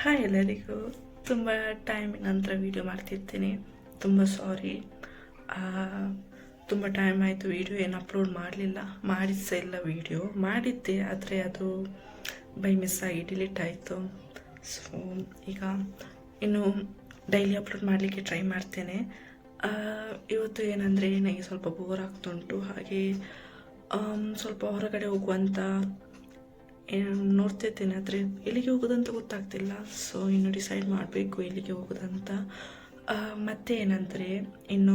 Hi ಎಲ್ಲರಿಗೂ. ತುಂಬ ಟೈಮಿನ ನಂತರ ವೀಡಿಯೋ ಮಾಡ್ತಿರ್ತೀನಿ. ತುಂಬ ಸಾರಿ. ತುಂಬ ಟೈಮ್ ಆಯಿತು ವೀಡಿಯೋ ಏನು ಅಪ್ಲೋಡ್ ಮಾಡಲಿಲ್ಲ. ಮಾಡಿದ್ದೇ ಇಲ್ಲ ವೀಡಿಯೋ ಮಾಡಿದ್ದೆ, ಆದರೆ ಅದು ಬೈ ಮಿಸ್ ಆಗಿ ಡಿಲೀಟ್ ಆಯಿತು. ಸೊ ಈಗ ಇನ್ನು ಡೈಲಿ ಅಪ್ಲೋಡ್ ಮಾಡಲಿಕ್ಕೆ ಟ್ರೈ ಮಾಡ್ತೇನೆ. ಇವತ್ತು ಏನಂದರೆ ನನಗೆ ಸ್ವಲ್ಪ ಬೋರ್ ಆಗ್ತುಂಟು, ಹಾಗೆ ಸ್ವಲ್ಪ ಹೊರಗಡೆ ಹೋಗುವಂಥ ನೋಡ್ತಿದ್ದೇನೆ, ಆದರೆ ಎಲ್ಲಿಗೆ ಹೋಗೋದಂತ ಗೊತ್ತಾಗ್ತಿಲ್ಲ. ಸೊ ಇನ್ನು ಡಿಸೈಡ್ ಮಾಡಬೇಕು ಎಲ್ಲಿಗೆ ಹೋಗೋದಂತ. ಮತ್ತೆ ಏನಂದರೆ ಇನ್ನು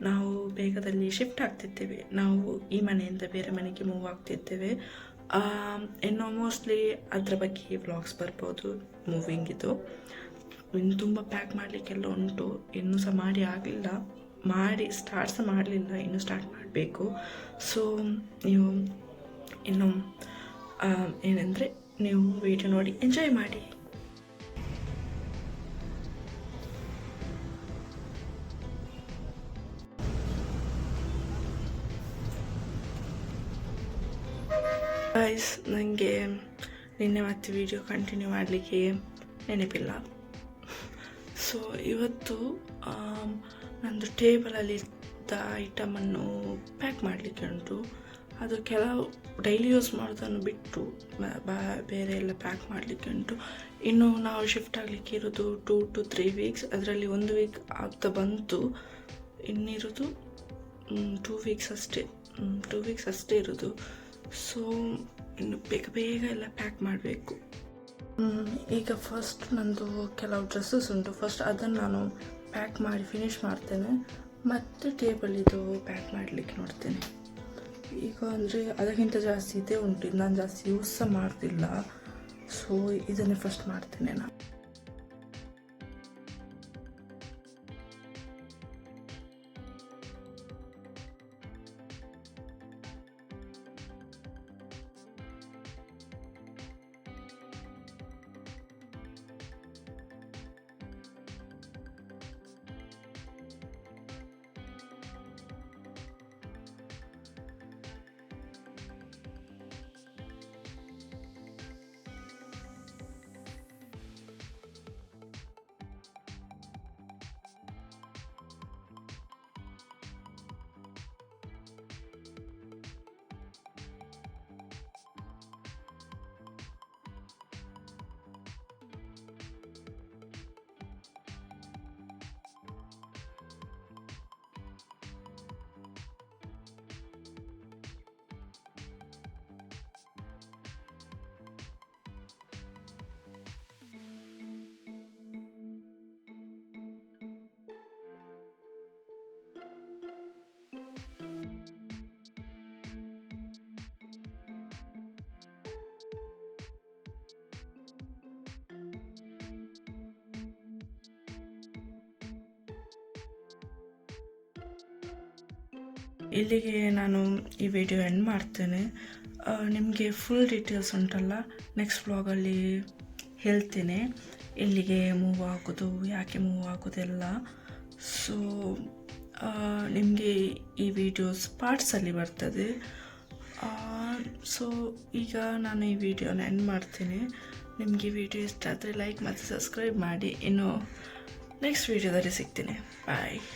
ನಾವು ಬೇಗದಲ್ಲಿ ಶಿಫ್ಟ್ ಆಗ್ತಿದ್ದೇವೆ. ನಾವು ಈ ಮನೆಯಿಂದ ಬೇರೆ ಮನೆಗೆ ಮೂವ್ ಆಗ್ತಿದ್ದೇವೆ. ಇನ್ನು ಮೋಸ್ಟ್ಲಿ ಅದರ ಬಗ್ಗೆ ವ್ಲಾಗ್ಸ್ ಬರ್ಬೋದು, ಮೂವಿಂಗಿದು. ಇನ್ನು ತುಂಬ ಪ್ಯಾಕ್ ಮಾಡಲಿಕ್ಕೆಲ್ಲ ಉಂಟು, ಇನ್ನೂ ಸಹ ಸ್ಟಾರ್ಟ್ ಸಹ ಮಾಡಲಿಲ್ಲ, ಇನ್ನು ಸ್ಟಾರ್ಟ್ ಮಾಡಬೇಕು. ಸೊ ನೀವು ಇನ್ನು ಏನಂದರೆ ನೀವು ವಿಡಿಯೋ ನೋಡಿ ಎಂಜಾಯ್ ಮಾಡಿ. ಗೈಸ್, ನನಗೆ ನಿನ್ನೆ ಮತ್ತೆ ವಿಡಿಯೋ ಕಂಟಿನ್ಯೂ ಮಾಡಲಿಕ್ಕೆ ನೆನಪಿಲ್ಲ. ಸೊ ಇವತ್ತು ನಂದು ಟೇಬಲಲ್ಲಿ ಇದ್ದ ಐಟಮನ್ನು ಪ್ಯಾಕ್ ಮಾಡಲಿಕ್ಕೆ ಉಂಟು. ಅದು ಕೆಲವು ಡೈಲಿ ಯೂಸ್ ಮಾಡೋದನ್ನು ಬಿಟ್ಟು ಬೇರೆ ಎಲ್ಲ ಪ್ಯಾಕ್ ಮಾಡಲಿಕ್ಕೆ ಉಂಟು. ಇನ್ನು ನಾವು ಶಿಫ್ಟ್ ಆಗಲಿಕ್ಕೆ ಇರೋದು 2 to 3 ವೀಕ್ಸ್. ಅದರಲ್ಲಿ 1 ವೀಕ್ ಆಗ್ತಾ ಬಂತು, ಇನ್ನಿರೋದು 2 ವೀಕ್ಸ್ ಅಷ್ಟೇ ಇರೋದು. ಸೊ ಇನ್ನು ಬೇಗ ಎಲ್ಲ ಪ್ಯಾಕ್ ಮಾಡಬೇಕು. ಈಗ ಫಸ್ಟ್ ನಂದು ಕೆಲವು ಡ್ರೆಸ್ಸಸ್ ಉಂಟು, ಫಸ್ಟ್ ಅದನ್ನು ನಾನು ಪ್ಯಾಕ್ ಮಾಡಿ ಫಿನಿಶ್ ಮಾಡ್ತೇನೆ, ಮತ್ತು ಟೇಬಲ್ ಇದು ಪ್ಯಾಕ್ ಮಾಡಲಿಕ್ಕೆ ನೋಡ್ತೇನೆ. ಈಗ ಅಂದರೆ ಅದಕ್ಕಿಂತ ಜಾಸ್ತಿ ಇದೇ ಉಂಟು, ಇದು ನಾನು ಜಾಸ್ತಿ ಯೂಸ್ ಸಹ ಮಾಡ್ತಿಲ್ಲ. ಸೊ ಇದನ್ನೇ ಫಸ್ಟ್ ಮಾಡ್ತೇನೆ ನಾನು. ಇಲ್ಲಿಗೆ ನಾನು ಈ ವಿಡಿಯೋ ಎಂಡ್ ಮಾಡ್ತೇನೆ. ನಿಮಗೆ ಫುಲ್ ಡೀಟೇಲ್ಸ್ ಉಂಟಲ್ಲ, ನೆಕ್ಸ್ಟ್ ವ್ಲಾಗಲ್ಲಿ ಹೇಳ್ತೇನೆ, ಎಲ್ಲಿಗೆ ಮೂವ್ ಆಗೋದು, ಯಾಕೆ ಮೂವ್ ಆಗೋದೆಲ್ಲ. ಸೊ ನಿಮಗೆ ಈ ವಿಡಿಯೋಸ್ ಪಾರ್ಟ್ಸಲ್ಲಿ ಬರ್ತದೆ. ಸೊ ಈಗ ನಾನು ಈ ವಿಡಿಯೋನ ಎಂಡ್ ಮಾಡ್ತೇನೆ. ನಿಮಗೆ ಈ ವಿಡಿಯೋ ಇಷ್ಟ ಆದರೆ ಲೈಕ್ ಮತ್ತು ಸಬ್ಸ್ಕ್ರೈಬ್ ಮಾಡಿ. ಇನ್ನು ನೆಕ್ಸ್ಟ್ ವಿಡಿಯೋದಲ್ಲಿ ಸಿಗ್ತೇನೆ. ಬಾಯ್.